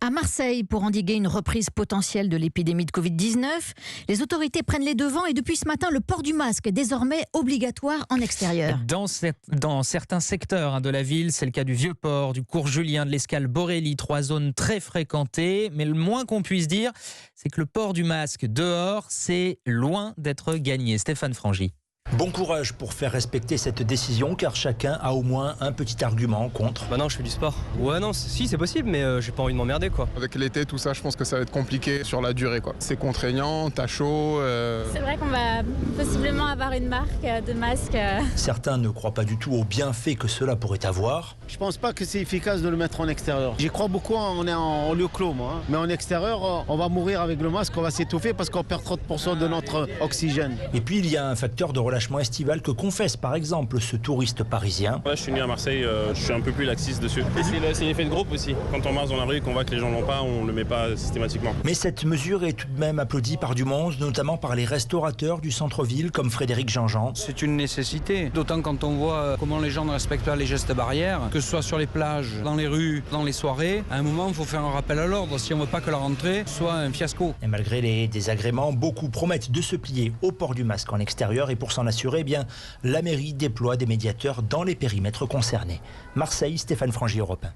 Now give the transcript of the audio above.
À Marseille, pour endiguer une reprise potentielle de l'épidémie de Covid-19, les autorités prennent les devants et depuis ce matin, le port du masque est désormais obligatoire en extérieur. Dans certains secteurs de la ville, c'est le cas du Vieux-Port, du Cours Julien, de l'Escale Borély, 3 zones très fréquentées. Mais le moins qu'on puisse dire, c'est que le port du masque dehors, c'est loin d'être gagné. Stéphane Frangy. Bon courage pour faire respecter cette décision, car chacun a au moins un petit argument contre. Bah non, je fais du sport. Ouais, non, si, c'est possible, mais j'ai pas envie de m'emmerder, quoi. Avec l'été, tout ça, je pense que ça va être compliqué sur la durée, quoi. C'est contraignant, t'as chaud. C'est vrai qu'on va possiblement avoir une marque de masque. Certains ne croient pas du tout aux bienfaits que cela pourrait avoir. Je pense pas que c'est efficace de le mettre en extérieur. J'y crois beaucoup, on est en lieu clos, moi. Mais en extérieur, on va mourir avec le masque, on va s'étouffer parce qu'on perd 30% de notre oxygène. Et puis, il y a un facteur de relâchement estival que confesse par exemple ce touriste parisien. Ouais, je suis né à Marseille, je suis un peu plus laxiste dessus. Et c'est l'effet de groupe aussi. Quand on marche dans la rue et qu'on voit que les gens l'ont pas, on le met pas systématiquement. Mais cette mesure est tout de même applaudie par du monde, notamment par les restaurateurs du centre-ville comme Frédéric Jean-Jean. C'est une nécessité, d'autant quand on voit comment les gens ne respectent pas les gestes barrières, que ce soit sur les plages, dans les rues, dans les soirées. À un moment, il faut faire un rappel à l'ordre si on ne veut pas que la rentrée soit un fiasco. Et malgré les désagréments, beaucoup promettent de se plier au port du masque en extérieur et pour s'en assurer, la mairie déploie des médiateurs dans les périmètres concernés. Marseille, Stéphane Frangy, Europe 1.